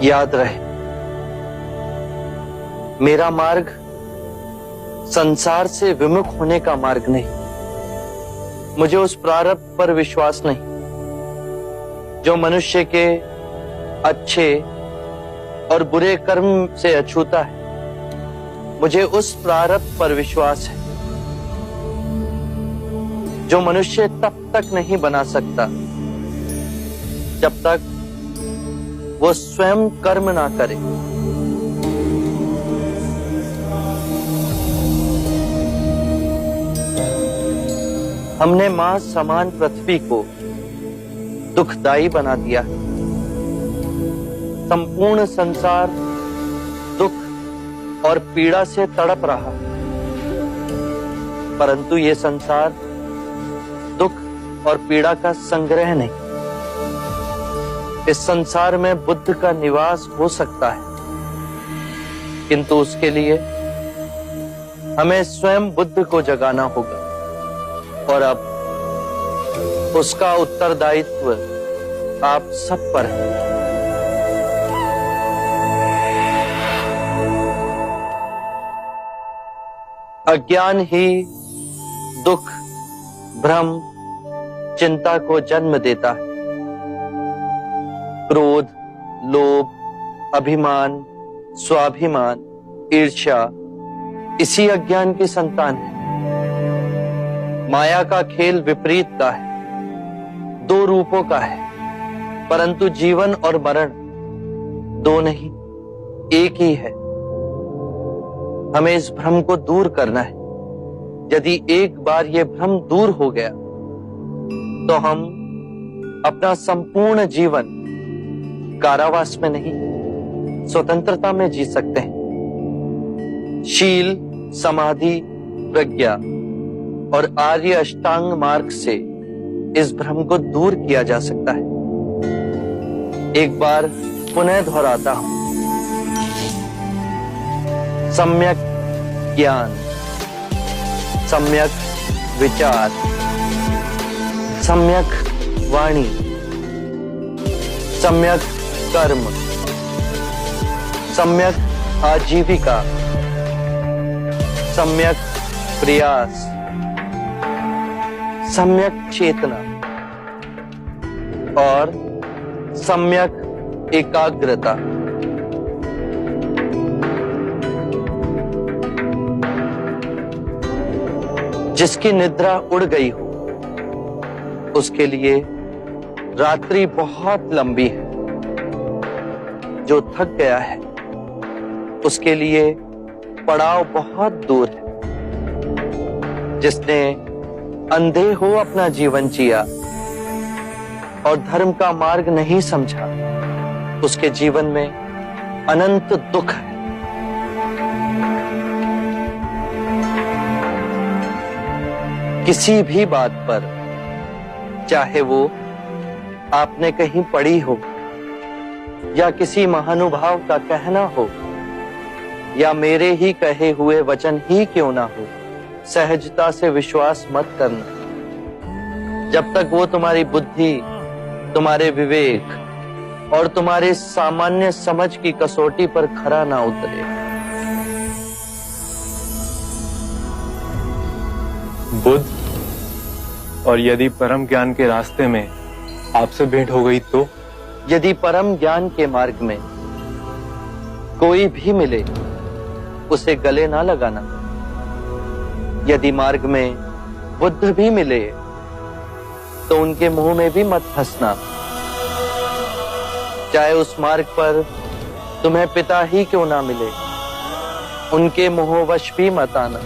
याद रहे, मेरा मार्ग संसार से विमुख होने का मार्ग नहीं। मुझे उस प्रारब्ध पर विश्वास नहीं जो मनुष्य के अच्छे और बुरे कर्म से अछूता है। मुझे उस प्रारब्ध पर विश्वास है जो मनुष्य तब तक नहीं बना सकता जब तक वो स्वयं कर्म ना करे। हमने मां समान पृथ्वी को दुखदाई बना दिया। संपूर्ण संसार दुख और पीड़ा से तड़प रहा, परंतु ये संसार दुख और पीड़ा का संग्रह नहीं। इस संसार में बुद्ध का निवास हो सकता है, किंतु उसके लिए हमें स्वयं बुद्ध को जगाना होगा। और अब उसका उत्तरदायित्व आप सब पर है। अज्ञान ही दुख, भ्रम, चिंता को जन्म देता है। क्रोध, लोभ, अभिमान, स्वाभिमान, ईर्ष्या इसी अज्ञान की संतान है। माया का खेल विपरीत का है, दो रूपों का है, परंतु जीवन और मरण दो नहीं, एक ही है। हमें इस भ्रम को दूर करना है। यदि एक बार यह भ्रम दूर हो गया तो हम अपना संपूर्ण जीवन कारावास में नहीं, स्वतंत्रता में जी सकते हैं। शील, समाधि, प्रज्ञा और आर्य अष्टांग मार्ग से इस भ्रम को दूर किया जा सकता है। एक बार पुनः दोहराता हूं, सम्यक ज्ञान, सम्यक विचार, सम्यक वाणी, सम्यक कर्म, सम्यक आजीविका, सम्यक प्रयास, सम्यक चेतना और सम्यक एकाग्रता। जिसकी निद्रा उड़ गई हो उसके लिए रात्रि बहुत लंबी है। जो थक गया है उसके लिए पड़ाव बहुत दूर है। जिसने अंधे हो अपना जीवन जिया और धर्म का मार्ग नहीं समझा, उसके जीवन में अनंत दुख है। किसी भी बात पर, चाहे वो आपने कहीं पढ़ी हो या किसी महानुभाव का कहना हो या मेरे ही कहे हुए वचन ही क्यों ना हो, सहजता से विश्वास मत करना जब तक वो तुम्हारी बुद्धि, तुम्हारे विवेक और तुम्हारे सामान्य समझ की कसौटी पर खरा ना उतरे। बुद्ध, और यदि परम ज्ञान के रास्ते में आपसे भेंट हो गई तो? यदि परम ज्ञान के मार्ग में कोई भी मिले उसे गले ना लगाना। यदि मार्ग में बुद्ध भी मिले तो उनके मुंह में भी मत फंसना। चाहे उस मार्ग पर तुम्हें पिता ही क्यों ना मिले, उनके मोहवश भी मत आना।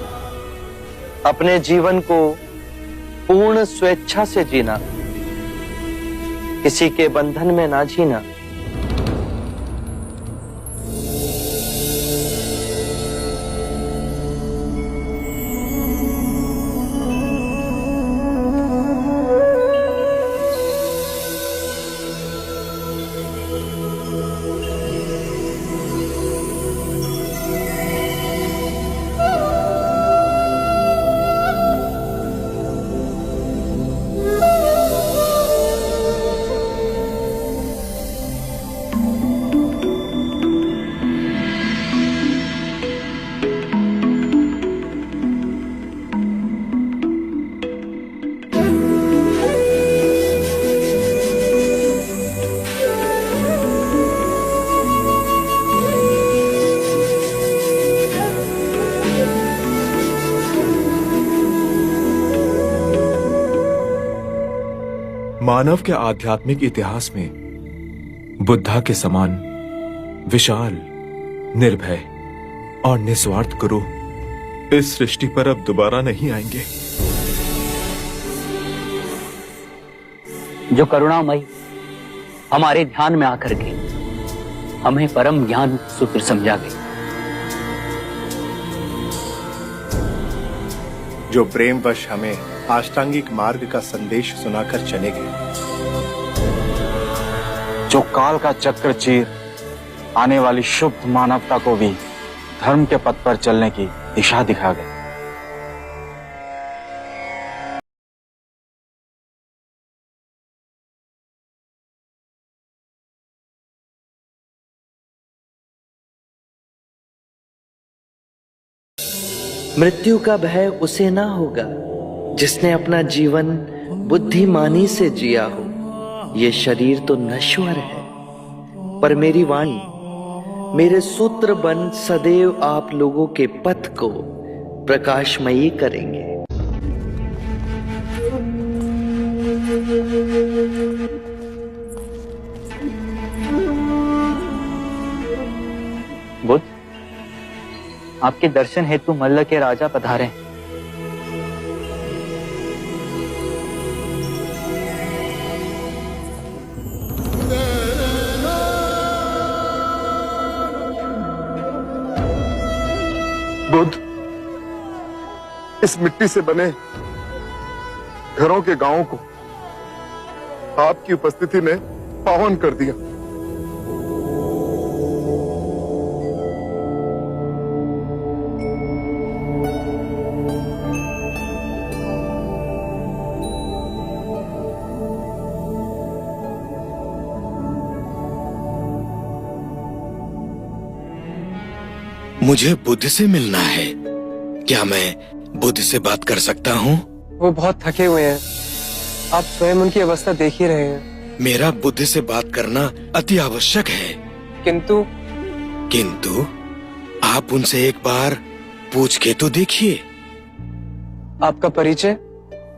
अपने जीवन को पूर्ण स्वेच्छा से जीना, किसी के बंधन में ना जीना। मानव के आध्यात्मिक इतिहास में बुद्धा के समान विशाल, निर्भय और निस्वार्थ गुरु इस सृष्टि पर अब दोबारा नहीं आएंगे। जो करुणामयी हमारे ध्यान में आकर के हमें परम ज्ञान सूत्र समझा गई, जो प्रेमवश हमें अष्टांगिक मार्ग का संदेश सुनाकर चले गए, जो काल का चक्र चीर आने वाली शुद्ध मानवता को भी धर्म के पथ पर चलने की दिशा दिखा गए। मृत्यु का भय उसे ना होगा जिसने अपना जीवन बुद्धिमानी से जिया हो। ये शरीर तो नश्वर है, पर मेरी वाणी, मेरे सूत्र बन सदैव आप लोगों के पथ को प्रकाशमयी करेंगे। बुद्ध, आपके दर्शन हेतु मल्ल के राजा पधारे। बुद्ध, इस मिट्टी से बने घरों के गांवों को आपकी उपस्थिति ने पावन कर दिया। मुझे बुद्ध से मिलना है। क्या मैं बुद्ध से बात कर सकता हूँ? वो बहुत थके हुए हैं, आप स्वयं उनकी अवस्था देख ही रहे हैं। मेरा बुद्ध से बात करना अति आवश्यक है। किंतु आप उनसे एक बार पूछ के तो देखिए। आपका परिचय?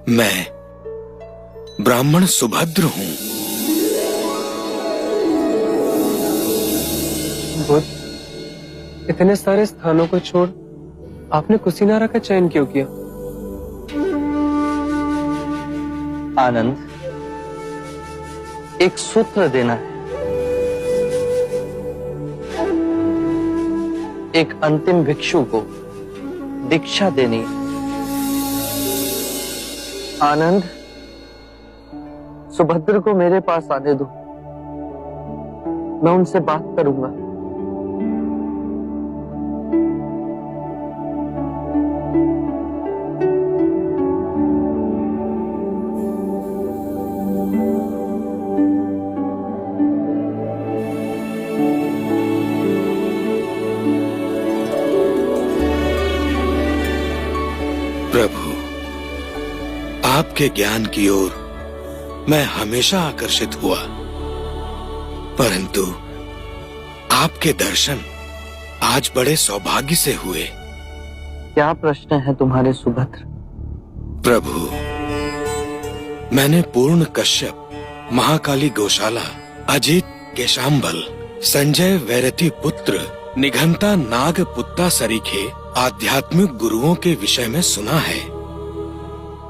मैं ब्राह्मण सुभद्र हूँ। बुद्ध, इतने सारे स्थानों को छोड़ आपने कुशीनारा का चयन क्यों किया? आनंद, एक सूत्र देना है, एक अंतिम भिक्षु को दीक्षा देनी। आनंद, सुभद्र को मेरे पास आने दो, मैं उनसे बात करूंगा। प्रभु, आपके ज्ञान की ओर मैं हमेशा आकर्षित हुआ, परंतु आपके दर्शन आज बड़े सौभाग्य से हुए। क्या प्रश्न है तुम्हारे सुभद्र? प्रभु, मैंने पूर्ण कश्यप, महाकाली गौशाला, अजित केशाम्बल, संजय वैरती पुत्र, निघंता नाग पुत्ता सरीखे आध्यात्मिक गुरुओं के विषय में सुना है।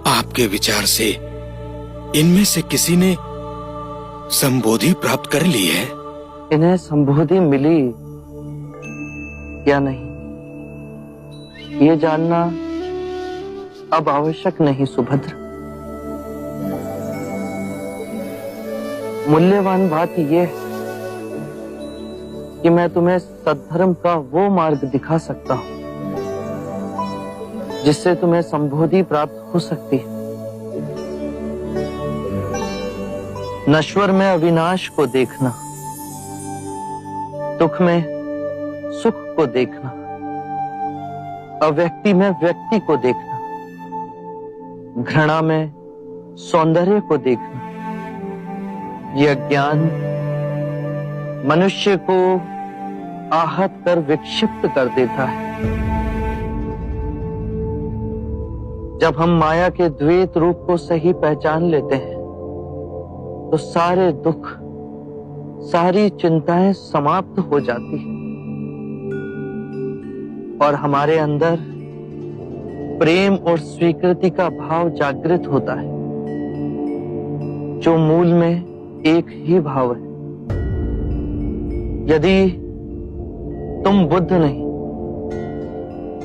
आपके विचार से इनमें से किसी ने संबोधि प्राप्त कर ली है? इन्हें संबोधि मिली या नहीं, ये जानना अब आवश्यक नहीं सुभद्र। मूल्यवान बात यह है कि मैं तुम्हें सद्धर्म का वो मार्ग दिखा सकता हूं जिससे तुम्हें संबोधि प्राप्त हो सकती है। नश्वर में अविनाश को देखना, दुख में सुख को देखना, अव्यक्ति में व्यक्ति को देखना, घृणा में सौंदर्य को देखना, यह ज्ञान मनुष्य को आहत कर विक्षिप्त कर देता है। जब हम माया के द्वैत रूप को सही पहचान लेते हैं तो सारे दुख, सारी चिंताएं समाप्त हो जाती हैं और हमारे अंदर प्रेम और स्वीकृति का भाव जागृत होता है, जो मूल में एक ही भाव है। यदि तुम बुद्ध नहीं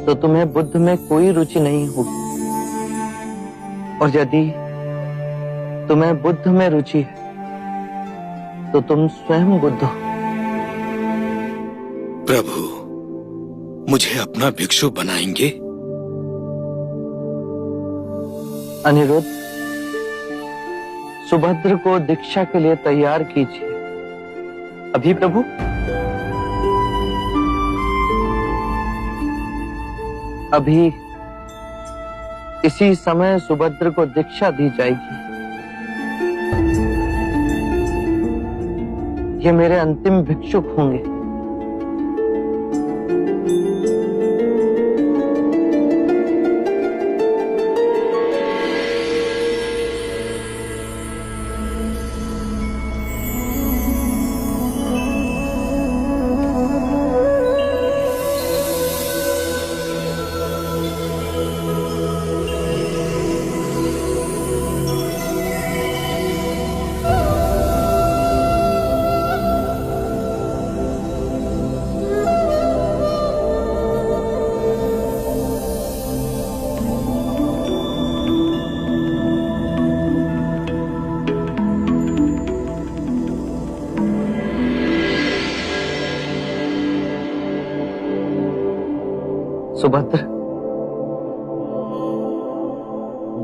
तो तुम्हें बुद्ध में कोई रुचि नहीं होगी, और यदि तुम्हें बुद्ध में रुचि है तो तुम स्वयं बुद्ध हो। प्रभु, मुझे अपना भिक्षु बनाएंगे? अनिरुद्ध, सुभद्र को दीक्षा के लिए तैयार कीजिए। अभी प्रभु? अभी इसी समय सुभद्र को दीक्षा दी जाएगी। ये मेरे अंतिम भिक्षुक होंगे। सुभद्र,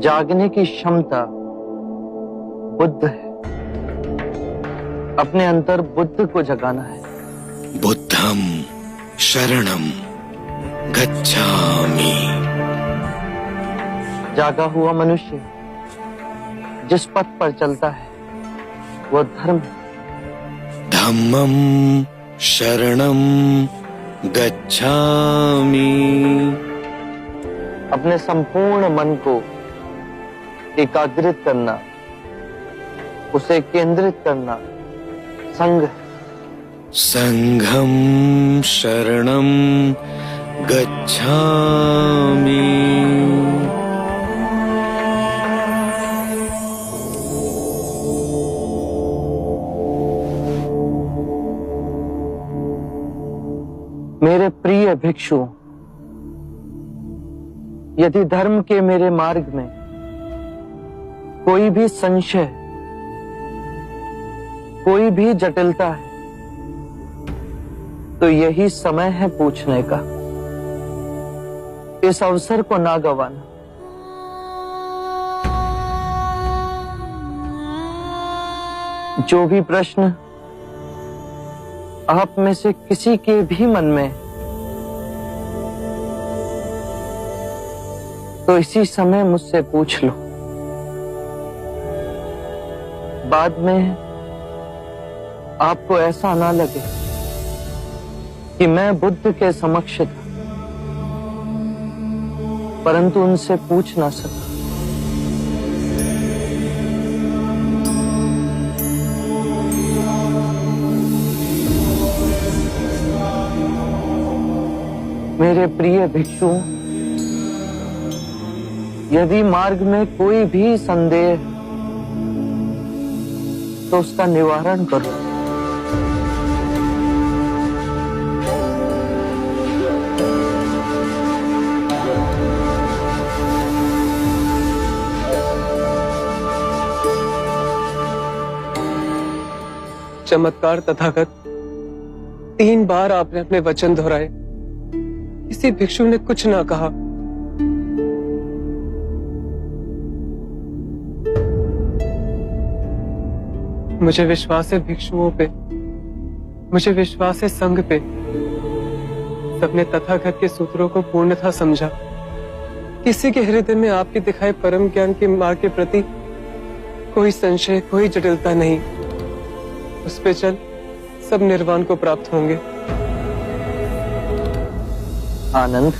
जागने की क्षमता बुद्ध है। अपने अंतर बुद्ध को जगाना है। बुद्धम शरणम गच्छामि। जागा हुआ मनुष्य जिस पथ पर चलता है वो धर्म है। धम्मम शरणम गच्छामि। अपने संपूर्ण मन को एकाग्रित करना, उसे केंद्रित करना संघ है। संघम शरणम गच्छामि। मेरे प्रिय भिक्षु, यदि धर्म के मेरे मार्ग में कोई भी संशय, कोई भी जटिलता है तो यही समय है पूछने का। इस अवसर को ना गंवाना। जो भी प्रश्न आप में से किसी के भी मन में तो इसी समय मुझसे पूछ लो। बाद में आपको ऐसा ना लगे कि मैं बुद्ध के समक्ष था परंतु उनसे पूछ ना सका। मेरे प्रिय भिक्षु, यदि मार्ग में कोई भी संदेह तो उसका निवारण करो। चमत्कार तथागत, 3 बार आपने अपने वचन दोहराए, किसी भिक्षु ने कुछ ना कहा। मुझे विश्वास है भिक्षुओं पे, मुझे विश्वास है संघ पे। सबने तथागत के सूत्रों को पूर्णतः समझा। किसी के हृदय में आपके दिखाए परम ज्ञान के मार्ग के प्रति कोई संशय, कोई जटिलता नहीं। उस पे चल सब निर्वाण को प्राप्त होंगे। आनंद,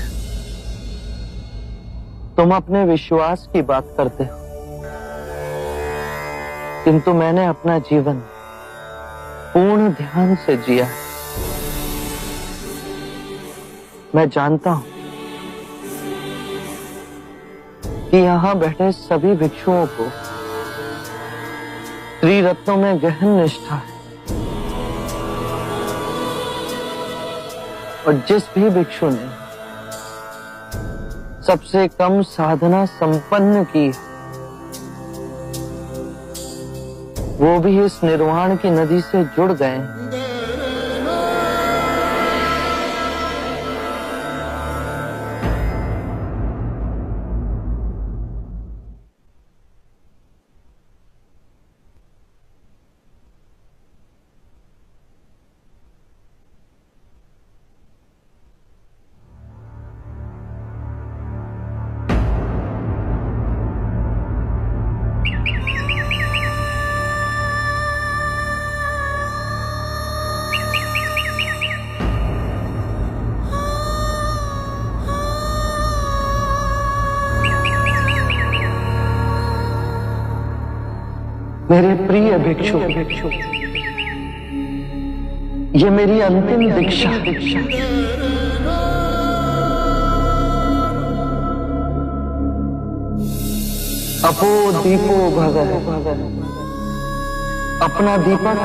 तुम अपने विश्वास की बात करते हो, किंतु मैंने अपना जीवन पूर्ण ध्यान से जिया है। मैं जानता हूं कि यहां बैठे सभी भिक्षुओं को त्रिरत्नों में गहन निष्ठा है, और जिस भी भिक्षु ने सबसे कम साधना संपन्न की वो भी इस निर्वाण की नदी से जुड़ गए हैं। मेरे प्रिय भिक्षु, ये मेरी अंतिम दीक्षा। अपो दीपो भव, अपना दीपक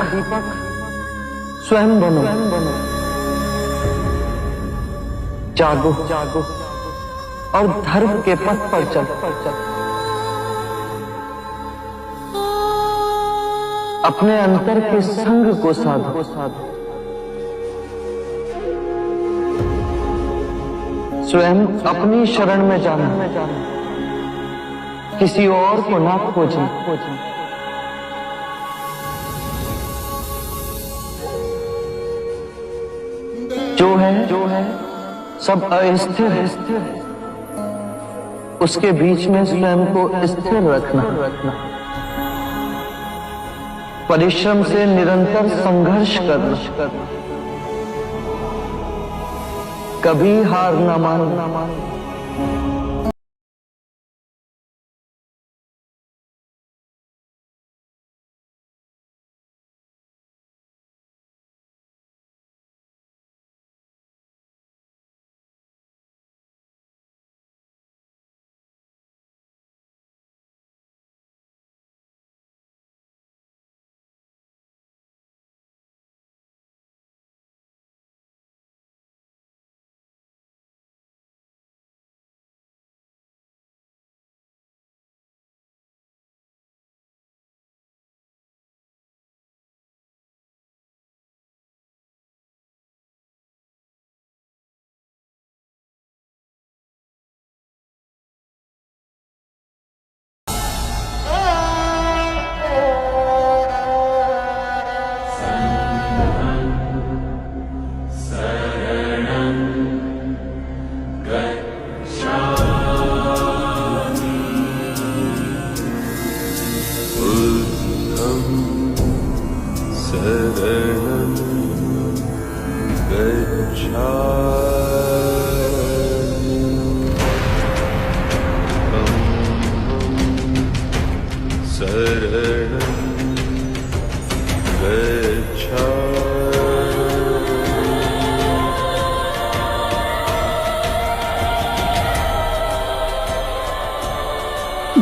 स्वयं बनो। जागो और धर्म के पथ पर चलो। अपने अंतर के संग को साधो। स्वयं अपनी शरण में जाना, किसी और को ना खोजना। जो है सब अस्थिर है, उसके बीच में स्वयं को स्थिर रखना। परिश्रम से निरंतर संघर्ष करना, कभी हार न मानना।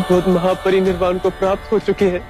बुद्ध महापरिनिर्वाण को प्राप्त हो चुके हैं।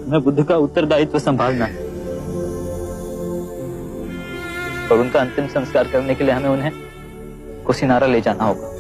मैं बुद्ध का उत्तरदायित्व संभालना है और उनका अंतिम संस्कार करने के लिए हमें उन्हें कुशीनारा ले जाना होगा।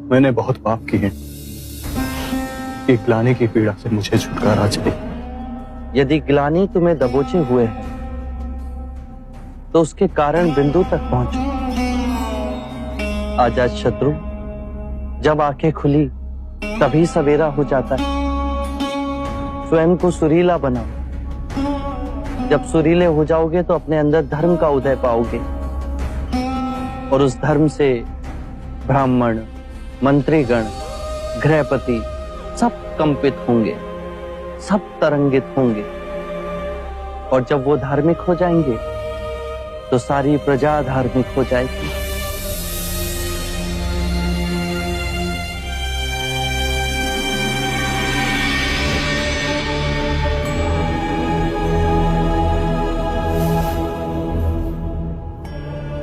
मैंने बहुत पाप किए, एक ग्लानि की पीड़ा से मुझे छुटकारा चाहिए। यदि ग्लानि तुम्हें दबोचे हुए है तो उसके कारण बिंदु तक पहुंचो। आजाद शत्रु, जब आंखें खुली तभी सवेरा हो जाता है। स्वयं को सुरीला बनाओ। जब सुरीले हो जाओगे तो अपने अंदर धर्म का उदय पाओगे और उस धर्म से ब्राह्मण, मंत्रीगण, गृहपति सब कंपित होंगे, सब तरंगित होंगे। और जब वो धार्मिक हो जाएंगे तो सारी प्रजा धार्मिक हो जाएगी।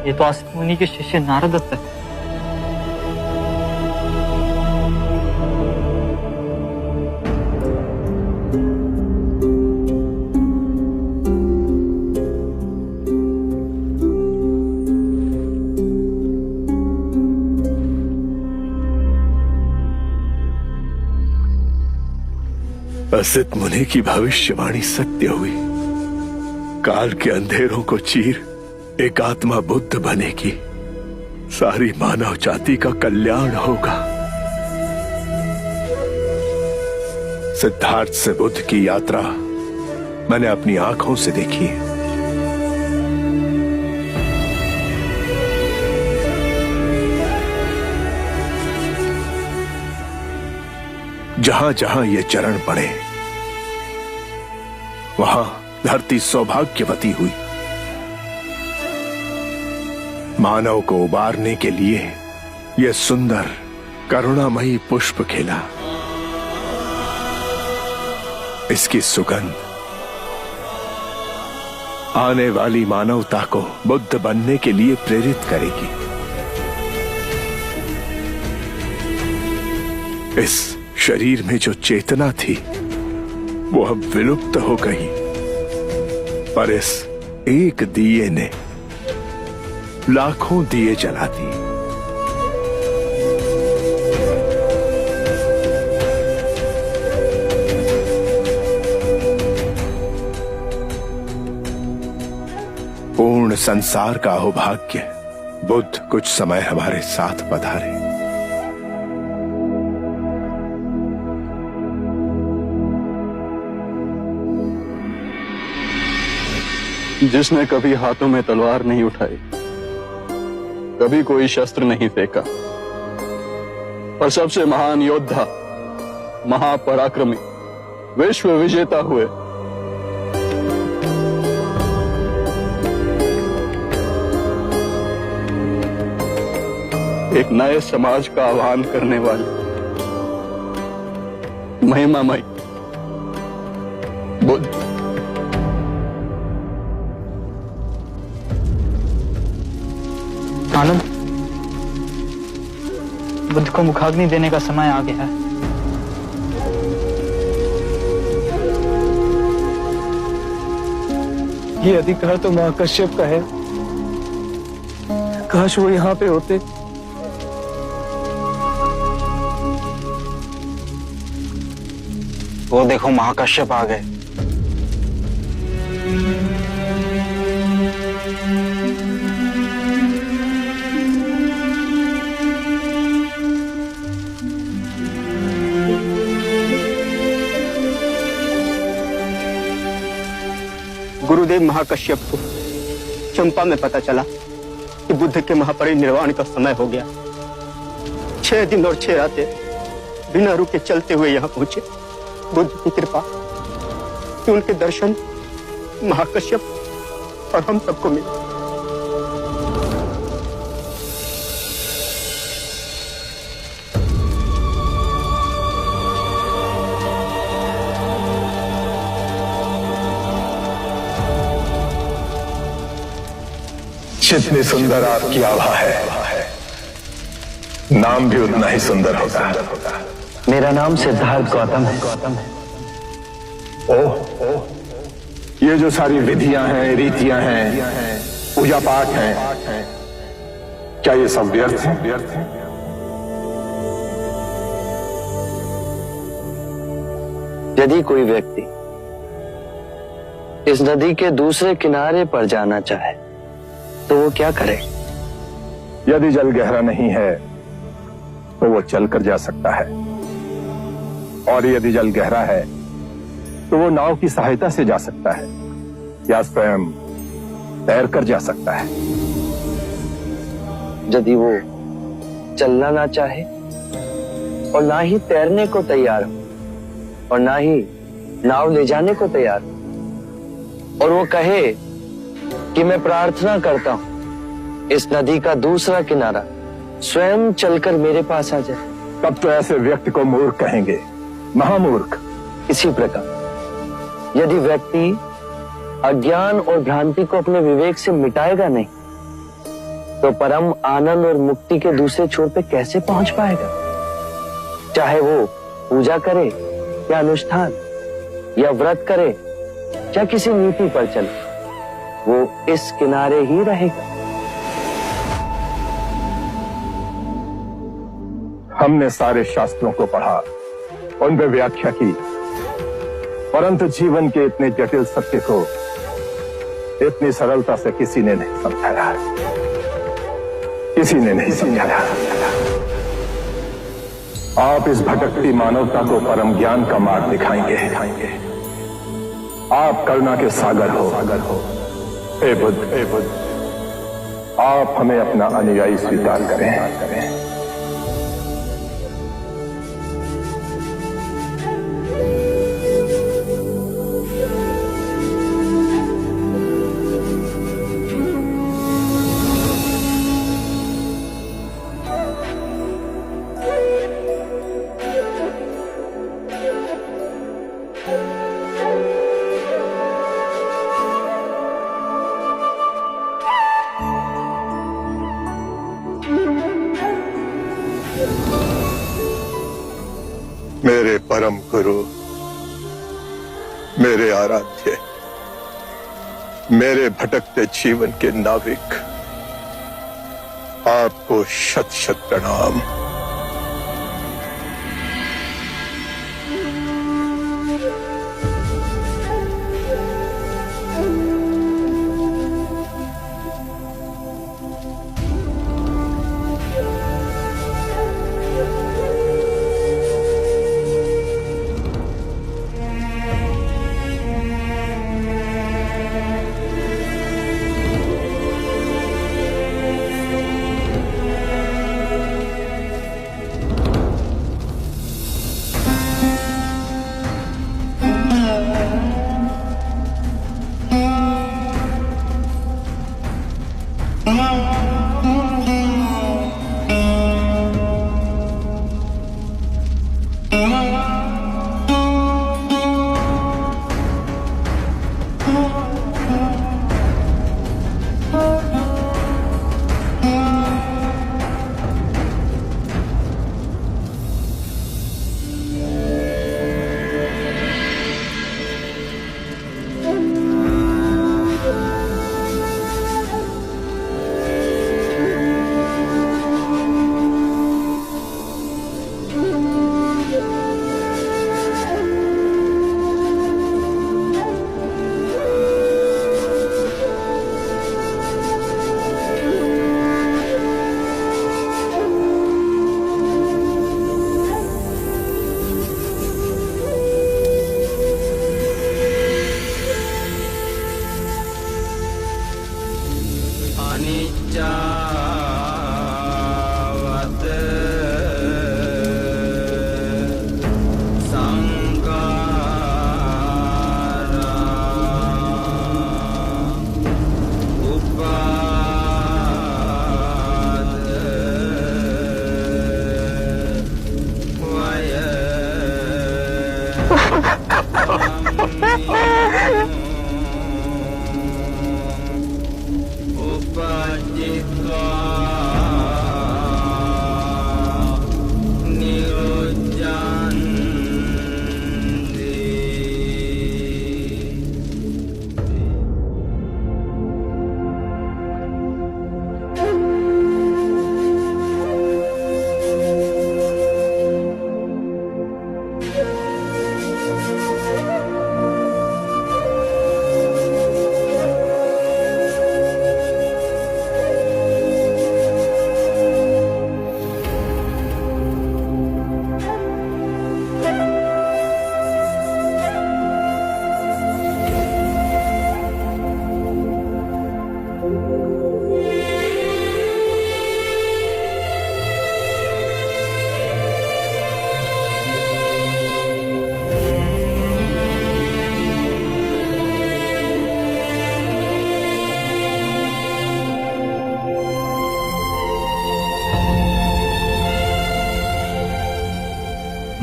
ये तो आसित मुनि के शिष्य नारद है। असित मुनि की भविष्यवाणी सत्य हुई। काल के अंधेरों को चीर एक आत्मा बुद्ध बनेगी, सारी मानव जाति का कल्याण होगा। सिद्धार्थ से बुद्ध की यात्रा मैंने अपनी आंखों से देखी है। जहां जहां ये चरण पड़े वहां धरती सौभाग्यवती हुई। मानव को उबारने के लिए यह सुंदर करुणामयी पुष्प खिला। इसकी सुगंध आने वाली मानवता को बुद्ध बनने के लिए प्रेरित करेगी। इस शरीर में जो चेतना थी वो अब विलुप्त हो गई, पर इस एक दिए ने लाखों दिए जला दिए। पूर्ण संसार का अहोभाग्य बुद्ध कुछ समय हमारे साथ पधारे। जिसने कभी हाथों में तलवार नहीं उठाई, कभी कोई शस्त्र नहीं फेंका, पर सबसे महान योद्धा, महापराक्रमी, विश्व विजेता हुए। एक नए समाज का आह्वान करने वाले महिमामय बुद्ध। आनंद, बुद्ध को मुखाग्नि देने का समय आ गया है। ये अधिकार तो महाकश्यप का है। काश वो यहाँ पे होते। वो देखो महाकश्यप आ गए। गुरुदेव महाकश्यप को चंपा में पता चला कि बुद्ध के महापरिनिर्वाण का समय हो गया। 6 दिन और 6 रातें बिना रुके चलते हुए यहाँ पहुंचे। बुद्ध की कृपा कि उनके दर्शन महाकश्यप और हम सबको मिले। जितनी सुंदर आपकी आभा है, नाम भी उतना ही सुंदर होता है। मेरा नाम सिद्धार्थ गौतम है। ओह, ये जो सारी विधियां हैं, रीतियां हैं, पूजा पाठ हैं, क्या ये सब व्यर्थ हैं? यदि कोई व्यक्ति इस नदी के दूसरे किनारे पर जाना चाहे तो वो क्या करे? यदि जल गहरा नहीं है तो वो चलकर जा सकता है, और यदि जल गहरा है तो वो नाव की सहायता से जा सकता है या स्वयं तैरकर जा सकता है। यदि वो चलना ना चाहे और ना ही तैरने को तैयार हो और ना ही नाव ले जाने को तैयार हो, और वो कहे कि मैं प्रार्थना करता हूं इस नदी का दूसरा किनारा स्वयं चलकर मेरे पास आ जाए, तब तो ऐसे व्यक्ति को मूर्ख कहेंगे, महामूर्ख। इसी प्रकार यदि व्यक्ति अज्ञान और भ्रांति को अपने विवेक से मिटाएगा नहीं तो परम आनंद और मुक्ति के दूसरे छोर पे कैसे पहुंच पाएगा? चाहे वो पूजा करे या अनुष्ठान या व्रत करे या किसी नीति पर चले, वो इस किनारे ही रहेगा। हमने सारे शास्त्रों को पढ़ा, उन पे व्याख्या की, परंतु जीवन के इतने जटिल सत्य को इतनी सरलता से किसी ने नहीं समझाया। किसी ने नहीं समझाया। आप इस भटकती मानवता को परम ज्ञान का मार्ग दिखाएंगे। आप करुणा के सागर हो। हे बुद्ध, आप हमें अपना अनुयायी स्वीकार करें। मेरे परम गुरु, मेरे आराध्य, मेरे भटकते जीवन के नाविक, आपको शत शत प्रणाम।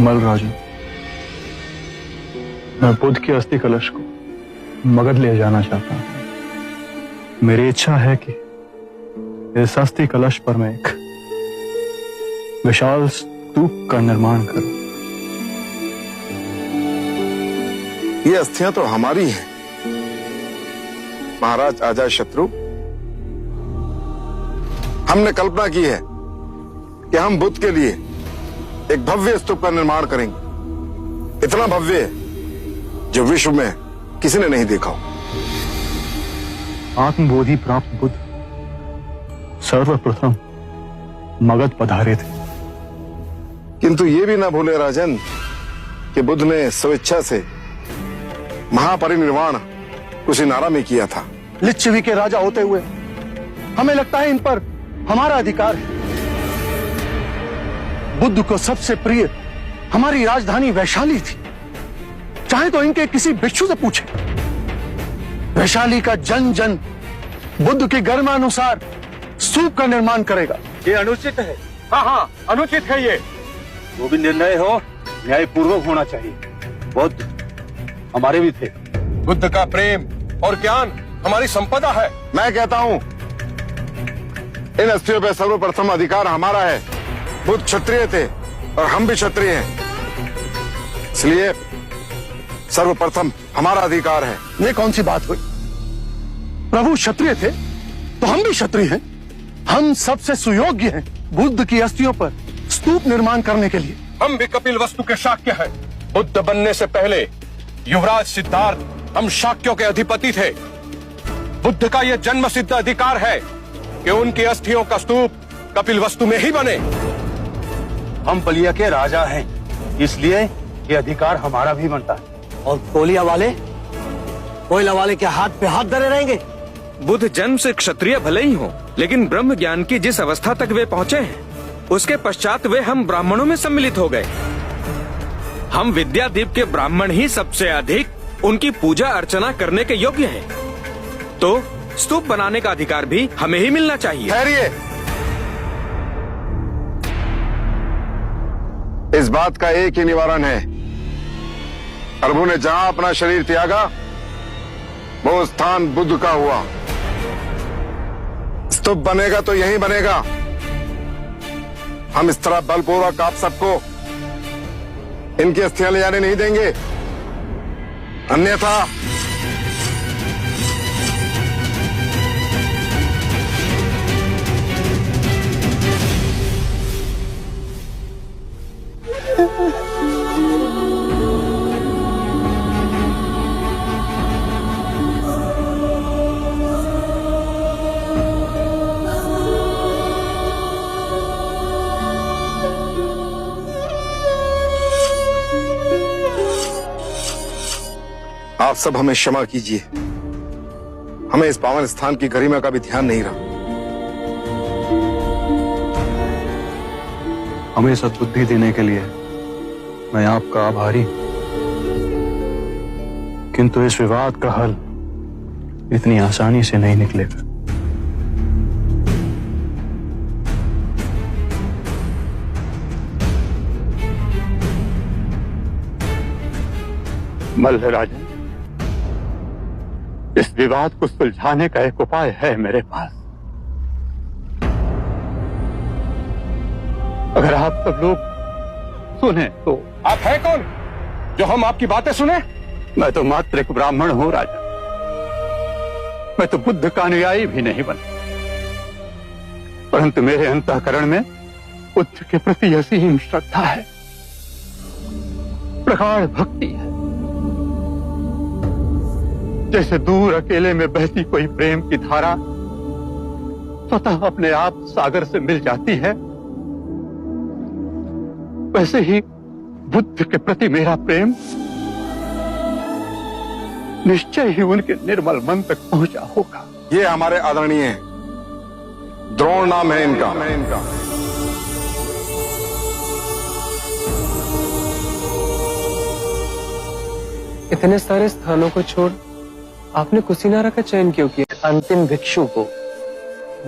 मलराजू, मैं बुद्ध के अस्थि कलश को मगध ले जाना चाहता हूं। मेरी इच्छा है कि इस अस्थि कलश पर मैं एक विशाल स्तूप का निर्माण करूं। ये अस्थियां तो हमारी हैं, महाराज अजाय शत्रु। हमने कल्पना की है कि हम बुद्ध के लिए एक भव्य स्तूप का निर्माण करेंगे, इतना भव्य जो विश्व में किसी ने नहीं देखा हो। आत्मबोधि प्राप्त बुद्ध सर्वप्रथम मगध पधारे थे, किंतु ये भी ना भूले राजन कि बुद्ध ने स्वेच्छा से महापरिनिर्वाण कुशीनारा में किया था। लिच्छवी के राजा होते हुए हमें लगता है इन पर हमारा अधिकार है। बुद्ध को सबसे प्रिय हमारी राजधानी वैशाली थी। चाहे तो इनके किसी भिक्षु से पूछे। वैशाली का जन जन बुद्ध के गर्मानुसार स्तूप का निर्माण करेगा। ये अनुचित है। हाँ, अनुचित है ये। वो भी निर्णय हो न्यायपूर्वक होना चाहिए। बुद्ध हमारे भी थे। बुद्ध का प्रेम और ज्ञान हमारी संपदा है। मैं कहता हूं इन अस्थियों पे सर्वप्रथम अधिकार हमारा है। बुद्ध क्षत्रिय थे और हम भी क्षत्रिय हैं, इसलिए सर्वप्रथम हमारा अधिकार है। ये कौन सी बात हुई? प्रभु क्षत्रिय थे तो हम भी क्षत्रिय हैं। हम सबसे सुयोग्य हैं बुद्ध की अस्थियों पर स्तूप निर्माण करने के लिए। हम भी कपिल वस्तु के शाक्य हैं। बुद्ध बनने से पहले युवराज सिद्धार्थ हम शाक्यों के अधिपति थे। बुद्ध का यह जन्म सिद्ध अधिकार है कि उनकी अस्थियों का स्तूप कपिल वस्तु में ही बने। हम बलिया के राजा हैं, इसलिए ये अधिकार हमारा भी बनता है। और कोलिया वाले, कोयला वाले के हाथ पे हाथ धरे रहेंगे। बुद्ध जन्म से क्षत्रिय भले ही हो, लेकिन ब्रह्म ज्ञान की जिस अवस्था तक वे पहुँचे हैं उसके पश्चात वे हम ब्राह्मणों में सम्मिलित हो गए। हम विद्यादीप के ब्राह्मण ही सबसे अधिक उनकी पूजा अर्चना करने के योग्य हैं। तो स्तूप बनाने का अधिकार भी हमें ही मिलना चाहिए। ठहरिए, इस बात का एक ही निवारण है। प्रभु ने जहां अपना शरीर त्यागा वो स्थान बुद्ध का हुआ। स्तूप बनेगा तो यहीं बनेगा। हम इस तरह बलपूर्वक आप सबको इनकी अस्थियां ले जाने नहीं देंगे, अन्यथा आप सब हमें क्षमा कीजिए। हमें इस पावन स्थान की गरिमा का भी ध्यान नहीं रहा। हमें सद्बुद्धि देने के लिए मैं आपका आभारी हूं, किंतु इस विवाद का हल इतनी आसानी से नहीं निकलेगा। मल्ल राजन, इस विवाद को सुलझाने का एक उपाय है मेरे पास। अगर आप सब लोग सुने तो। आप हैं कौन जो हम आपकी बातें सुने? मैं तो मात्र एक ब्राह्मण हूं राजा। मैं तो बुद्ध का अनुयायी भी नहीं बना, परंतु मेरे अंतःकरण में बुद्ध के प्रति असीम श्रद्धा है, प्रगाढ़ भक्ति है। जैसे दूर अकेले में बहती कोई प्रेम की धारा स्वतः अपने आप सागर से मिल जाती है, वैसे ही बुद्ध के प्रति मेरा प्रेम निश्चय ही उनके निर्मल मन तक पहुंचा होगा। ये हमारे आदरणीय हैं, द्रोण नाम है इनका। इतने सारे स्थानों को छोड़ आपने कुशीनारा का चयन क्यों किया? अंतिम भिक्षु को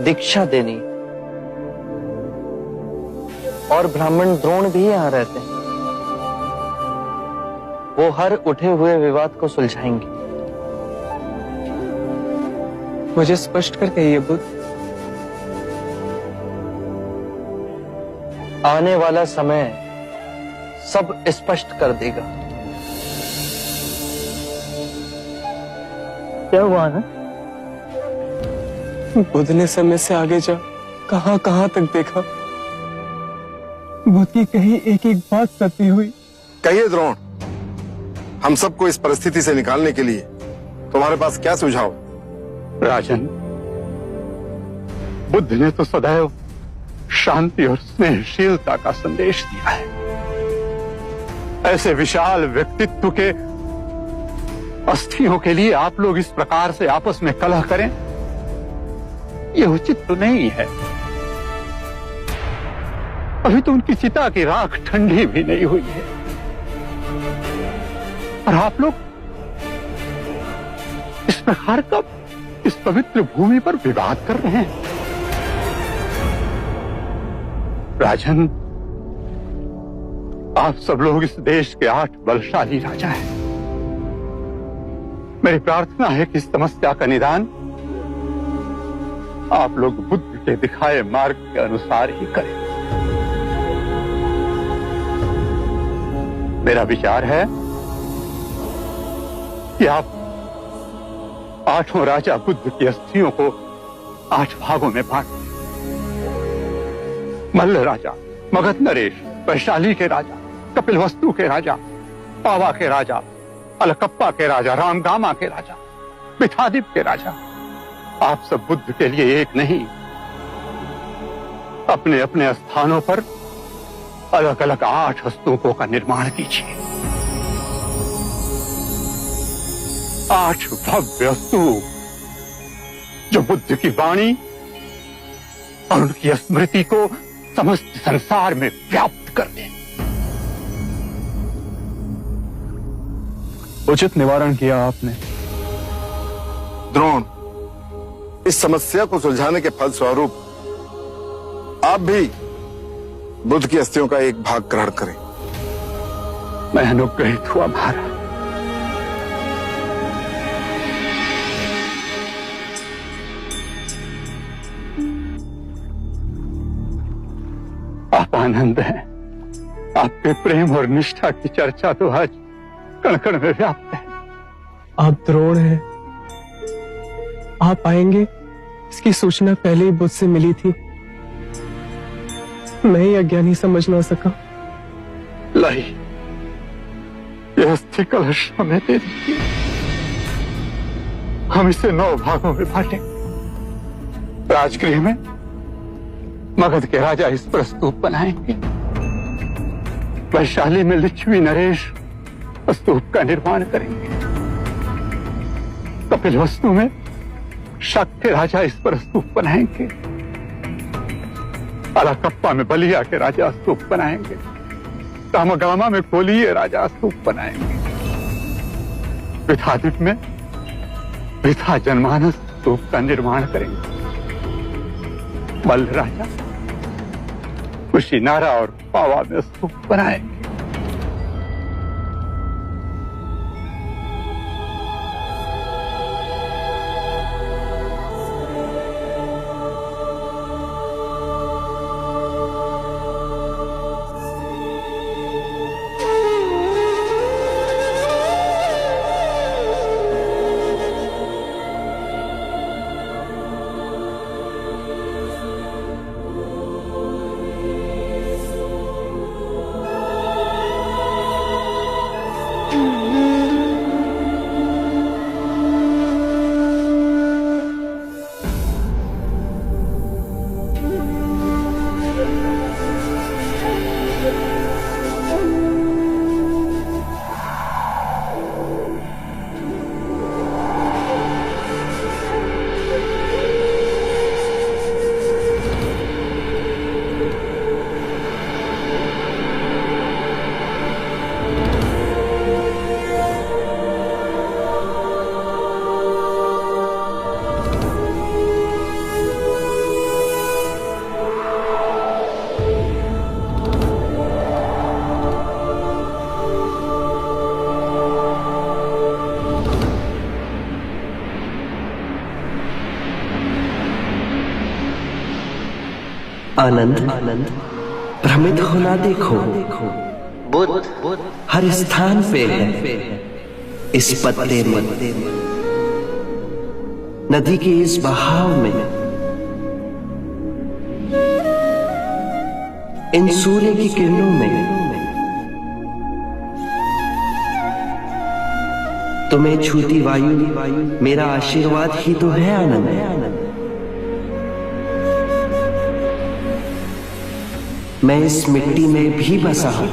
दीक्षा देनी, और ब्राह्मण द्रोण भी यहाँ रहते हैं। वो हर उठे हुए विवाद को सुलझाएंगे। मुझे स्पष्ट कर कहिए बुद्ध। आने वाला समय सब स्पष्ट कर देगा। क्या हुआ ना? बुद्ध ने समय से आगे जा कहां कहां तक देखा। बुद्ध की कही एक एक बात सत्य हुई। कहिए द्रोण, हम सबको इस परिस्थिति से निकालने के लिए तुम्हारे पास क्या सुझाव? राजन, बुद्ध ने तो सदैव शांति और स्नेहशीलता का संदेश दिया है। ऐसे विशाल व्यक्तित्व के अस्थियों के लिए आप लोग इस प्रकार से आपस में कलह करें, यह उचित तो नहीं है। अभी तो उनकी चिता की राख ठंडी भी नहीं हुई है और आप लोग इस प्रकार का इस पवित्र भूमि पर विवाद कर रहे हैं। राजन, आप सब लोग इस देश के 8 बलशाली राजा हैं। मेरी प्रार्थना है कि इस समस्या का निदान आप लोग बुद्ध के दिखाए मार्ग के अनुसार ही करें। मेरा विचार है कि आप 8 राजा बुद्ध की अस्थियों को 8 भागों में बांट दें। मल्ल राजा, मगध नरेश, वैशाली के राजा, कपिलवस्तु के राजा, पावा के राजा, अलकप्पा के राजा, रामगामा के राजा, मिथादीप के राजा, आप सब बुद्ध के लिए एक नहीं, अपने अपने स्थानों पर अलग अलग 8 स्तूपों का निर्माण कीजिए। 8 भव्य स्तूप जो बुद्ध की वाणी और उनकी स्मृति को समस्त संसार में व्याप्त कर दें। उचित निवारण किया आपने। द्रोण, इस समस्या को सुलझाने के फलस्वरूप आप भी बुद्ध की अस्थियों का एक भाग ग्रहण करें। मैं अनुग्रहित हुआ महाराज। आप आनंद हैं। आपके प्रेम और निष्ठा की चर्चा तो आज कण कण में व्याप्त है। आप द्रोण हैं। आप आएंगे इसकी सूचना पहले ही बुद्ध से मिली थी। मैं ही अज्ञानी समझ ना सका। लाई, यह अस्थि कलश हमें दे दीजिए। हम इसे 9 भागों में बांटें। राजगृह में मगध के राजा इस पर स्तूप बनाएंगे। वैशाली में लिच्छवी नरेश स्तूप का निर्माण करेंगे। कपिलवस्तु में शक के राजा इस पर स्तूप बनाएंगे। अलकप्पा में बलिया के राजा स्तूप बनाएंगे। रामगामा में कोलीय राजा स्तूप बनाएंगे। विथादीप में विथा जनमानस स्तूप का निर्माण करेंगे। मल्ल राजा कुशीनारा और पावा में स्तूप बनाएंगे। आनंद, भ्रमित होना देखो, बुद्ध हर स्थान पे है। इस पत्ते में, नदी के इस बहाव में, इन सूर्य की किरणों में, तुम्हें छूती वायु मेरा आशीर्वाद ही तो है आनंद। मैं इस मिट्टी में भी बसा हूं।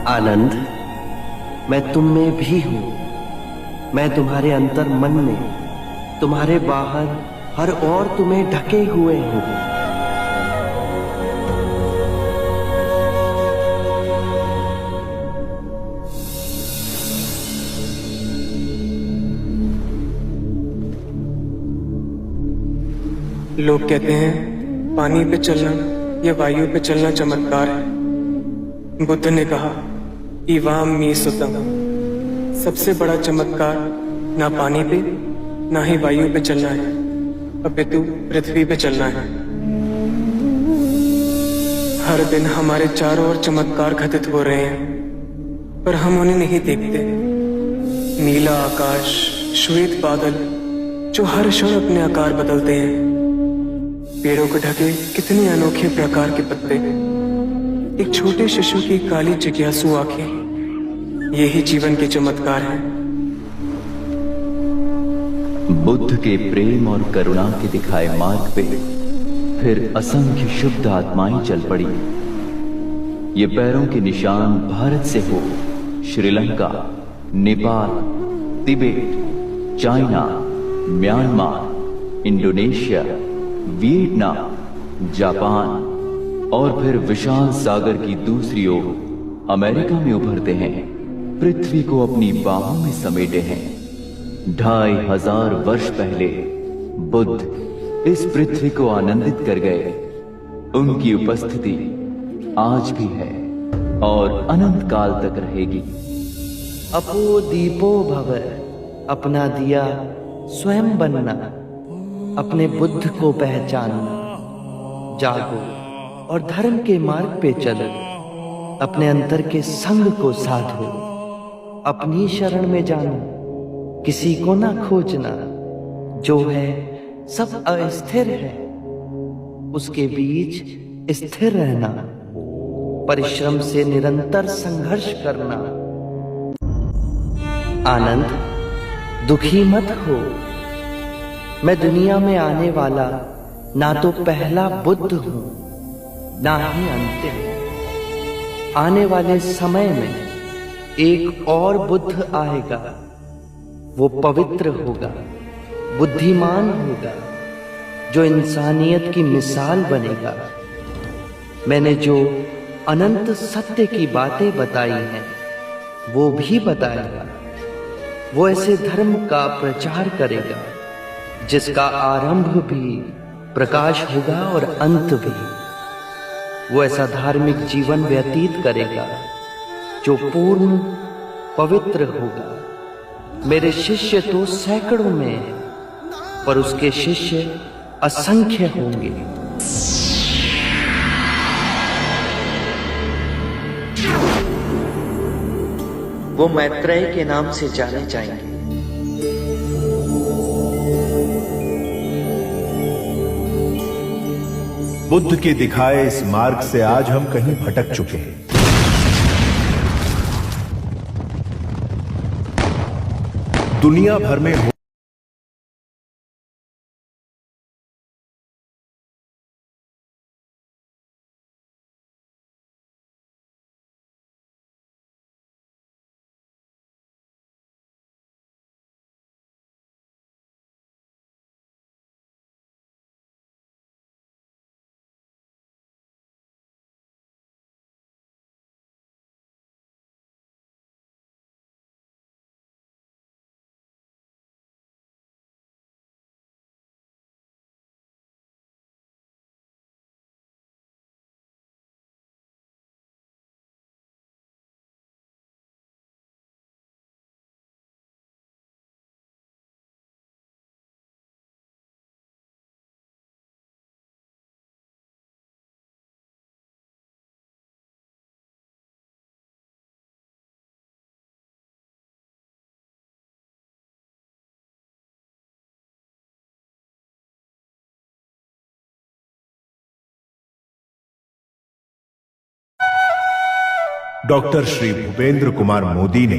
आनंद, मैं तुम में भी हूं। मैं तुम्हारे अंतर मन में, तुम्हारे बाहर हर ओर तुम्हें ढके हुए हूं। लोग कहते हैं पानी पे चलना या वायु पे चलना चमत्कार है। बुद्ध ने कहा इवाम मी सुतम, सबसे बड़ा चमत्कार ना पानी पे ना ही वायु पे चलना है, अपितु पृथ्वी पे चलना है। हर दिन हमारे चारों ओर चमत्कार घटित हो रहे हैं, पर हम उन्हें नहीं देखते। नीला आकाश, श्वेत बादल जो हर क्षण अपने आकार बदलते हैं, पेड़ों को ढके कितने अनोखे प्रकार के पत्ते, एक छोटे शिशु की काली जिज्ञासु आंखें, यही जीवन के चमत्कार हैं। बुद्ध के प्रेम और करुणा के दिखाए मार्ग पे फिर असंख्य शुद्ध आत्माएं चल पड़ी। ये पैरों के निशान भारत से हो Sri Lanka, Nepal, Tibet, China, Myanmar, Indonesia, Vietnam, Japan और फिर विशाल सागर की दूसरी ओर अमेरिका में उभरते हैं, पृथ्वी को अपनी बाहों में समेटे हैं। 2500 वर्ष पहले बुद्ध इस पृथ्वी को आनंदित कर गए। उनकी उपस्थिति आज भी है और अनंत काल तक रहेगी। अपो दीपो भव, अपना दिया स्वयं बनना, अपने बुद्ध को पहचानना। जागो और धर्म के मार्ग पे चलो, अपने अंतर के संग को साधो, अपनी शरण में जानो, किसी को ना खोजना। जो है सब अस्थिर है, उसके बीच स्थिर रहना, परिश्रम से निरंतर संघर्ष करना। आनंद, दुखी मत हो। मैं दुनिया में आने वाला ना तो पहला बुद्ध हूं, ना ही अंतिम। आने वाले समय में एक और बुद्ध आएगा, वो पवित्र होगा, बुद्धिमान होगा, जो इंसानियत की मिसाल बनेगा। मैंने जो अनंत सत्य की बातें बताई हैं, वो भी बताएगा। वो ऐसे धर्म का प्रचार करेगा जिसका आरंभ भी प्रकाश होगा और अंत भी। वो ऐसा धार्मिक जीवन व्यतीत करेगा जो पूर्ण पवित्र होगा। मेरे शिष्य तो सैकड़ों में हैं, पर उसके शिष्य असंख्य होंगे। वो मैत्रेय के नाम से जाने जाएंगे। बुद्ध के दिखाए इस मार्ग से आज हम कहीं भटक चुके हैं। दुनिया भर में डॉक्टर श्री भूपेंद्र कुमार मोदी ने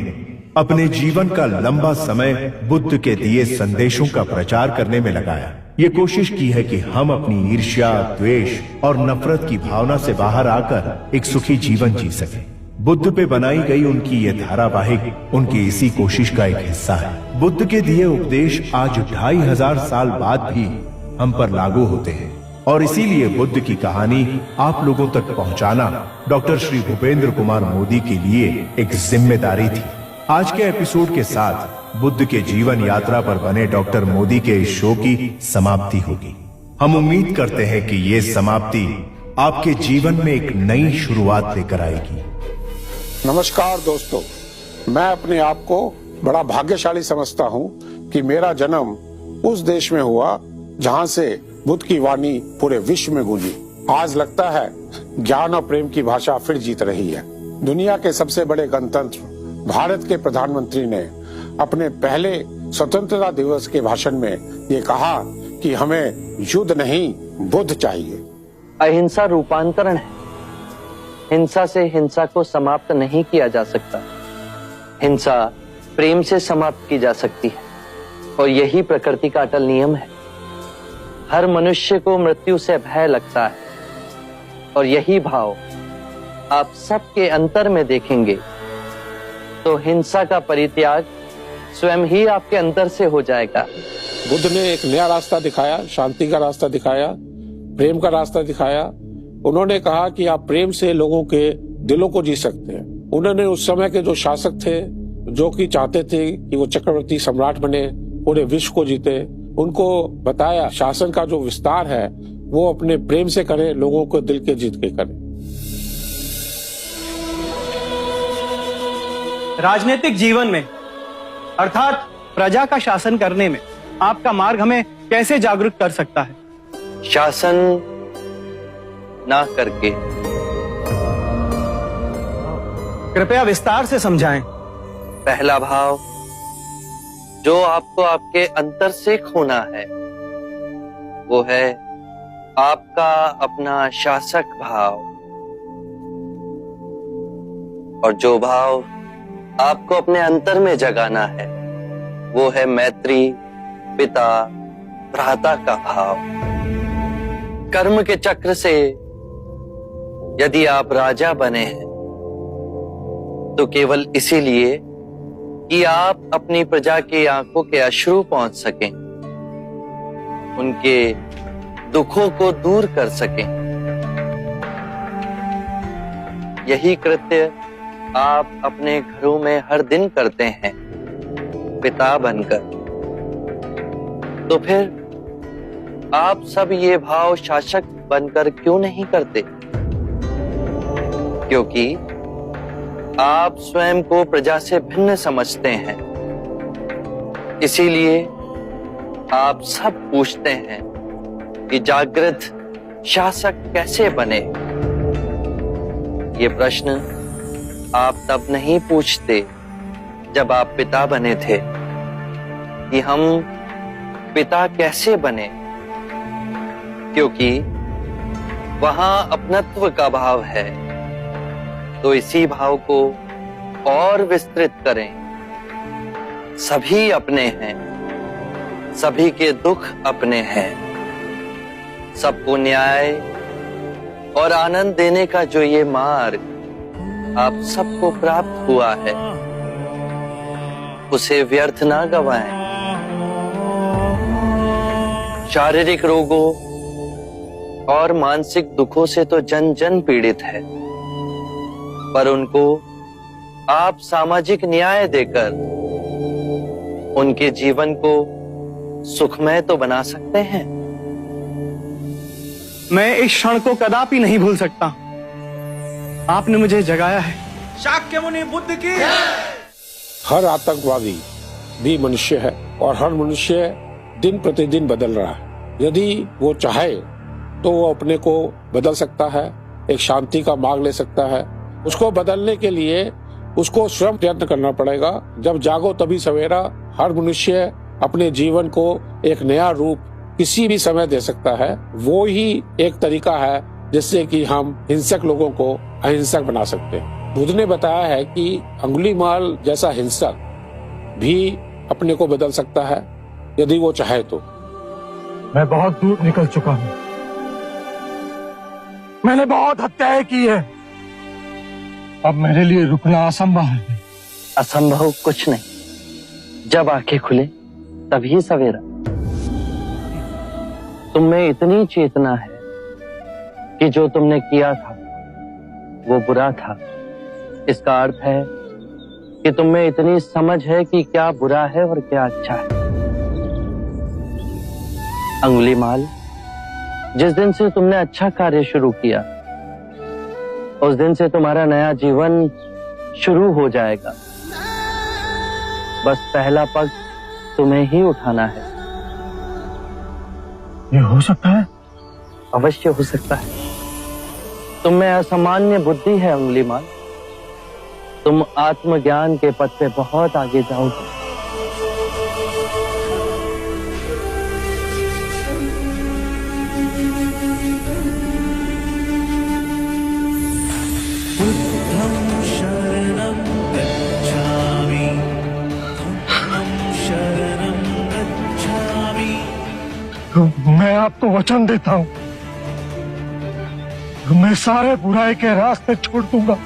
अपने जीवन का लंबा समय बुद्ध के दिए संदेशों का प्रचार करने में लगाया। ये कोशिश की है कि हम अपनी ईर्ष्या, द्वेष और नफरत की भावना से बाहर आकर एक सुखी जीवन जी सकें। बुद्ध पे बनाई गई उनकी ये धारावाहिक उनकी इसी कोशिश का एक हिस्सा है। बुद्ध के दिए उपदेश आज 2500 साल बाद भी हम पर लागू होते हैं और इसीलिए बुद्ध की कहानी आप लोगों तक पहुंचाना डॉक्टर श्री भूपेंद्र कुमार मोदी के लिए एक जिम्मेदारी थी। आज के एपिसोड के साथ बुद्ध के जीवन यात्रा पर बने डॉक्टर मोदी के इस शो की समाप्ति होगी। हम उम्मीद करते हैं कि ये समाप्ति आपके जीवन में एक नई शुरुआत लेकर आएगी। नमस्कार दोस्तों, मैं अपने आप को बड़ा भाग्यशाली समझता हूँ कि मेरा जन्म उस देश में हुआ जहाँ से बुद्ध की वाणी पूरे विश्व में गूंजी। आज लगता है ज्ञान और प्रेम की भाषा फिर जीत रही है। दुनिया के सबसे बड़े गणतंत्र भारत के प्रधानमंत्री ने अपने पहले स्वतंत्रता दिवस के भाषण में ये कहा कि हमें युद्ध नहीं बुद्ध चाहिए। अहिंसा रूपांतरण है। हिंसा से हिंसा को समाप्त नहीं किया जा सकता। हिंसा प्रेम से समाप्त की जा सकती है और यही प्रकृति का अटल नियम है। हर मनुष्य को मृत्यु से भय लगता है और यही भाव आप सबके अंतर में देखेंगे तो हिंसा का परित्याग स्वयं ही आपके अंतर से हो जाएगा। बुद्ध ने एक नया रास्ता दिखाया, शांति का रास्ता दिखाया, प्रेम का रास्ता दिखाया। उन्होंने कहा कि आप प्रेम से लोगों के दिलों को जी सकते हैं। उन्होंने उस समय के जो शासक थे, जो कि चाहते थे कि वो चक्रवर्ती सम्राट बने, पूरे विश्व को जीते, उनको बताया शासन का जो विस्तार है वो अपने प्रेम से करें, लोगों को दिल के जीत के करें। राजनीतिक जीवन में अर्थात प्रजा का शासन करने में आपका मार्ग हमें कैसे जागरूक कर सकता है? शासन ना करके। कृपया विस्तार से समझाएं। पहला भाव जो आपको आपके अंतर से खोना है वो है आपका अपना शासक भाव, और जो भाव आपको अपने अंतर में जगाना है वो है मैत्री, पिता, भ्राता का भाव। कर्म के चक्र से यदि आप राजा बने हैं तो केवल इसीलिए कि आप अपनी प्रजा की आंखों के अश्रु पहुंच सकें, उनके दुखों को दूर कर सकें। यही कृत्य आप अपने घरों में हर दिन करते हैं पिता बनकर। तो फिर आप सब ये भाव शासक बनकर क्यों नहीं करते? क्योंकि आप स्वयं को प्रजा से भिन्न समझते हैं। इसीलिए आप सब पूछते हैं कि जागृत शासक कैसे बने। ये प्रश्न आप तब नहीं पूछते जब आप पिता बने थे कि हम पिता कैसे बने, क्योंकि वहां अपनत्व का भाव है। तो इसी भाव को और विस्तृत करें। सभी अपने हैं, सभी के दुख अपने हैं। सबको न्याय और आनंद देने का जो ये मार्ग आप सबको प्राप्त हुआ है उसे व्यर्थ ना गवाएं। शारीरिक रोगों और मानसिक दुखों से तो जन जन पीड़ित है, पर उनको आप सामाजिक न्याय देकर उनके जीवन को सुखमय तो बना सकते हैं। मैं इस क्षण को कदापि नहीं भूल सकता। आपने मुझे जगाया है। शाक्य मुनि बुद्ध की। हर आतंकवादी भी मनुष्य है और हर मनुष्य दिन प्रतिदिन बदल रहा है। यदि वो चाहे तो वो अपने को बदल सकता है, एक शांति का मार्ग ले सकता है। उसको बदलने के लिए उसको स्वयं प्रयत्न करना पड़ेगा। जब जागो तभी सवेरा। हर मनुष्य अपने जीवन को एक नया रूप किसी भी समय दे सकता है। वो ही एक तरीका है जिससे कि हम हिंसक लोगों को अहिंसक बना सकते हैं। बुद्ध ने बताया है कि अंगुलीमाल जैसा हिंसक भी अपने को बदल सकता है यदि वो चाहे तो। मैं बहुत दूर निकल चुका हूँ। मैंने बहुत हत्याएं की है। अब मेरे लिए रुकना असंभव है। असंभव कुछ नहीं। जब आंखें खुले तभी सवेरा। तुम में इतनी चेतना है कि जो तुमने किया था वो बुरा था। इसका अर्थ है कि तुम में इतनी समझ है कि क्या बुरा है और क्या अच्छा है। अंगुलीमाल जिस दिन से तुमने अच्छा कार्य शुरू किया उस दिन से तुम्हारा नया जीवन शुरू हो जाएगा। बस पहला पग तुम्हें ही उठाना है। ये हो सकता है? अवश्य हो सकता है। तुम में असामान्य बुद्धि है अंगुलीमाल। तुम आत्मज्ञान के पथ पे बहुत आगे जाओगे। मैं आपको वचन देता हूं, मैं सारे बुराई के रास्ते छोड़ दूंगा,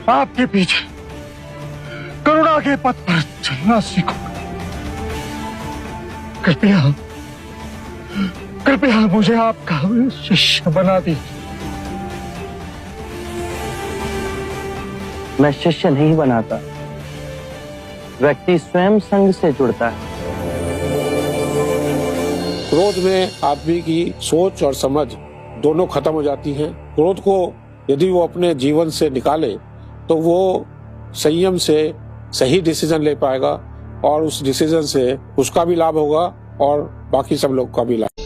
आपके पीछे करुणा के पथ पर चलना सीखूंगा। कृपया कृपया मुझे आपका शिष्य बना दीजिए। मैं शिष्य नहीं बनाता, व्यक्ति स्वयं संग से जुड़ता है। क्रोध में आदमी की सोच और समझ दोनों खत्म हो जाती हैं। क्रोध को यदि वो अपने जीवन से निकाले तो वो संयम से सही डिसीजन ले पाएगा और उस डिसीजन से उसका भी लाभ होगा और बाकी सब लोग का भी लाभ।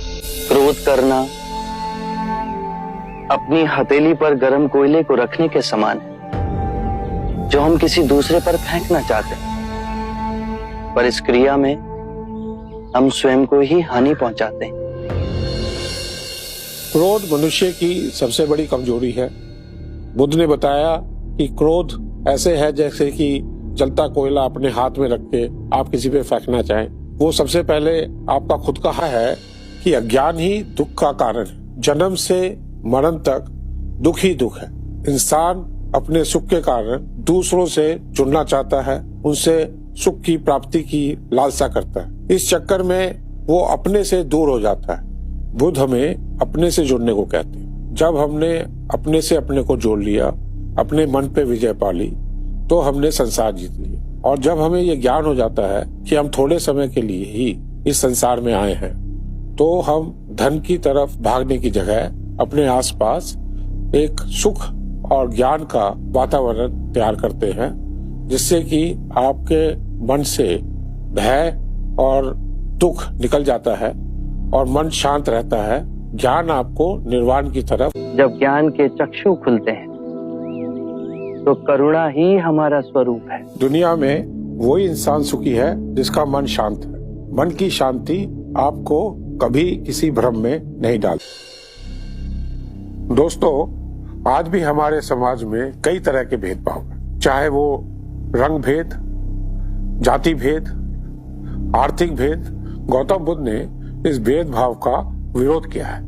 क्रोध करना अपनी हथेली पर गर्म कोयले को रखने के समान है जो हम किसी दूसरे पर फेंकना चाहते हैं, पर इस क्रिया में हम स्वयं को ही हानि पहुंचाते हैं। क्रोध मनुष्य की सबसे बड़ी कमजोरी है। बुद्ध ने बताया कि क्रोध ऐसे है जैसे कि जलता कोयला अपने हाथ में रख के आप किसी पे फेंकना चाहें। वो सबसे पहले आपका खुद का है कि अज्ञान ही दुख का कारण है। जन्म से मरण तक दुख ही दुख है। इंसान अपने सुख के कारण दूसरों से जुड़ना चाहता है, उनसे सुख की प्राप्ति की लालसा करता है। इस चक्कर में वो अपने से दूर हो जाता है। बुद्ध हमें अपने से जुड़ने को कहते हैं। जब हमने अपने से अपने को जोड़ लिया, अपने मन पे विजय पा ली, तो हमने संसार जीत लिया। और जब हमें ये ज्ञान हो जाता है कि हम थोड़े समय के लिए ही इस संसार में आए हैं, तो हम धन की तरफ भागने की जगह अपने आसपास एक सुख और ज्ञान का वातावरण तैयार करते हैं, जिससे कि आपके मन से भय और दुख निकल जाता है और मन शांत रहता है। ज्ञान आपको निर्वाण की तरफ। जब ज्ञान के चक्षु खुलते हैं तो करुणा ही हमारा स्वरूप है। दुनिया में वही इंसान सुखी है जिसका मन शांत है। मन की शांति आपको कभी किसी भ्रम में नहीं डालती। दोस्तों, आज भी हमारे समाज में कई तरह के भेदभाव हैं, चाहे वो रंग भेद, जाति भेद, आर्थिक भेद। गौतम बुद्ध ने इस भेदभाव का विरोध किया है।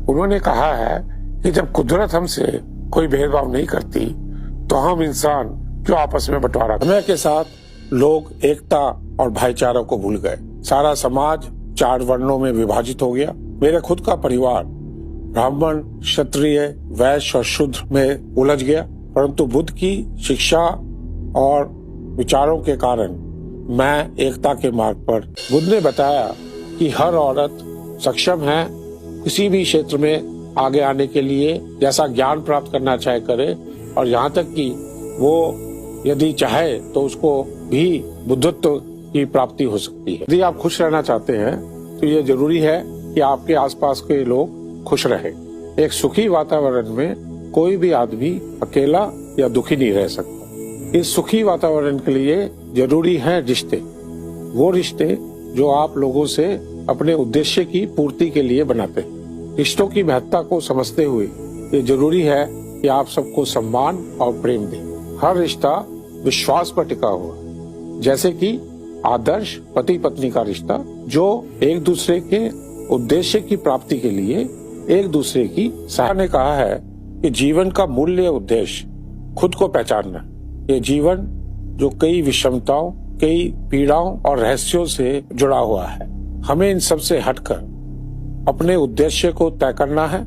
उन्होंने कहा है कि जब कुदरत हमसे कोई भेदभाव नहीं करती तो हम इंसान क्यों आपस में बंटवारा। समय के साथ लोग एकता और भाईचारा को भूल गए। सारा समाज 4 वर्णों में विभाजित हो गया। मेरे खुद का परिवार ब्राह्मण, क्षत्रिय, वैश्य और शूद्र में उलझ गया, परंतु बुद्ध की शिक्षा और विचारों के कारण मैं एकता के मार्ग पर। बुद्ध ने बताया कि हर औरत सक्षम है किसी भी क्षेत्र में आगे आने के लिए, जैसा ज्ञान प्राप्त करना चाहे करे, और यहाँ तक कि वो यदि चाहे तो उसको भी बुद्धत्व की प्राप्ति हो सकती है। यदि आप खुश रहना चाहते हैं तो ये जरूरी है कि आपके आसपास के लोग खुश रहे। एक सुखी वातावरण में कोई भी आदमी अकेला या दुखी नहीं रह सकता। इस सुखी वातावरण के लिए जरूरी है रिश्ते, वो रिश्ते जो आप लोगों से अपने उद्देश्य की पूर्ति के लिए बनाते हैं। रिश्तों की महत्ता को समझते हुए ये जरूरी है कि आप सबको सम्मान और प्रेम दें। हर रिश्ता विश्वास पर टिका हुआ, जैसे कि आदर्श पति पत्नी का रिश्ता, जो एक दूसरे के उद्देश्य की प्राप्ति के लिए एक दूसरे की सहायता। ने कहा है कि जीवन का मूल्य उद्देश्य खुद को पहचानना। ये जीवन जो कई विषमताओं, कई पीड़ाओं और रहस्यों से जुड़ा हुआ है, हमें इन सब से हटकर अपने उद्देश्य को तय करना है।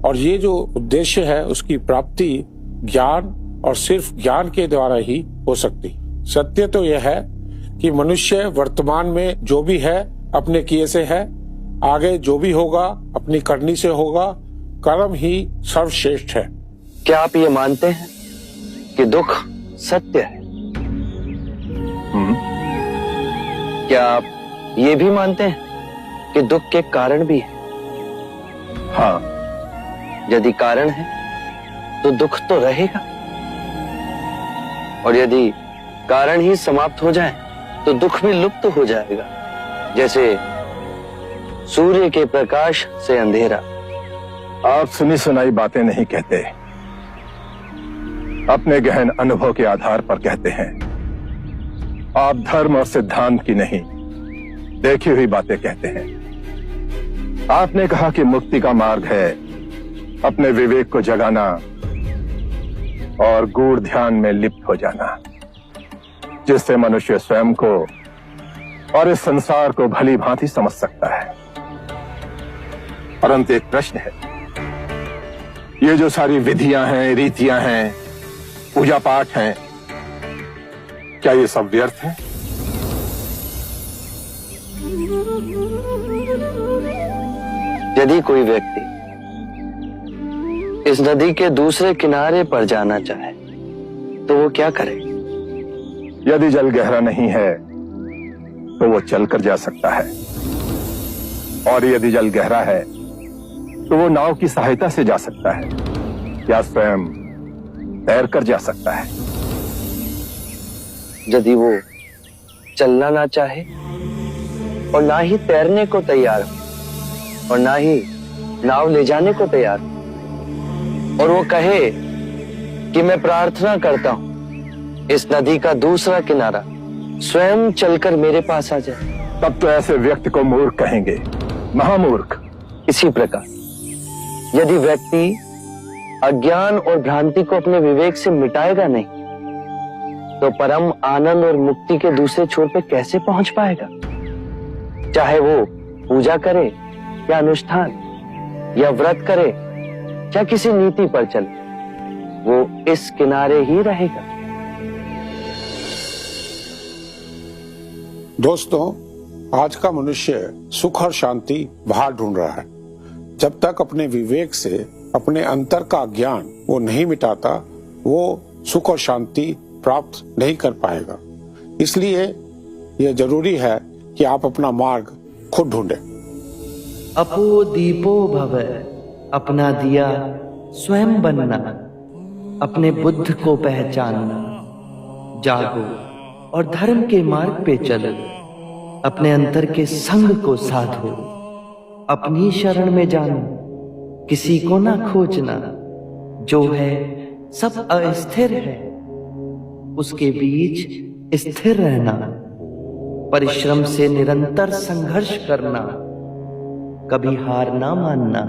और ये जो उद्देश्य है उसकी प्राप्ति ज्ञान और सिर्फ ज्ञान के द्वारा ही हो सकती। सत्य तो यह है कि मनुष्य वर्तमान में जो भी है अपने किए से है, आगे जो भी होगा अपनी करनी से होगा। कर्म ही सर्वश्रेष्ठ है। क्या आप ये मानते हैं कि दुख सत्य है? क्या आप ये भी मानते हैं कि दुख के कारण भी है? हाँ। यदि कारण है तो दुख तो रहेगा, और यदि कारण ही समाप्त हो जाए तो दुख भी लुप्त हो जाएगा, जैसे सूर्य के प्रकाश से अंधेरा। आप सुनी सुनाई बातें नहीं कहते, अपने गहन अनुभव के आधार पर कहते हैं। आप धर्म और सिद्धांत की नहीं, देखी हुई बातें कहते हैं। आपने कहा कि मुक्ति का मार्ग है अपने विवेक को जगाना और गूढ़ ध्यान में लिप्त हो जाना, जिससे मनुष्य स्वयं को और इस संसार को भली भांति समझ सकता है। परंतु एक प्रश्न है, ये जो सारी विधियां हैं, रीतियां हैं, पूजा पाठ हैं, क्या ये सब व्यर्थ है? यदि कोई व्यक्ति इस नदी के दूसरे किनारे पर जाना चाहे तो वो क्या करे? यदि जल गहरा नहीं है तो वो चलकर जा सकता है, और यदि जल गहरा है तो वो नाव की सहायता से जा सकता है या स्वयं तैर कर जा सकता है। यदि वो चलना ना चाहे और ना ही तैरने को तैयार हो और ना ही नाव ले जाने को तैयार हो, और वो कहे कि मैं प्रार्थना करता हूं इस नदी का दूसरा किनारा स्वयं चलकर मेरे पास आ जाए, तब तो ऐसे व्यक्ति को मूर्ख कहेंगे, महामूर्ख। इसी प्रकार यदि व्यक्ति अज्ञान और भ्रांति को अपने विवेक से मिटाएगा नहीं तो परम आनंद और मुक्ति के दूसरे छोर पे कैसे पहुंच पाएगा? चाहे वो पूजा करे या अनुष्ठान या व्रत करे या किसी नीति पर चले, वो इस किनारे ही रहेगा। दोस्तों, आज का मनुष्य सुख और शांति बाहर ढूंढ रहा है। जब तक अपने विवेक से अपने अंतर का ज्ञान वो नहीं मिटाता, वो सुख और शांति प्राप्त नहीं कर पाएगा। इसलिए यह जरूरी है कि आप अपना मार्ग खुद ढूंढें। अपो दीपो भव, अपना दिया स्वयं बनना, अपने बुद्ध को पहचानना, जागो और धर्म के मार्ग पे चलो, अपने अंतर के संग को साधो, अपनी शरण में जानो, किसी को ना खोजना, जो है सब अस्थिर है, उसके बीच स्थिर रहना, परिश्रम से निरंतर संघर्ष करना, कभी हार ना मानना।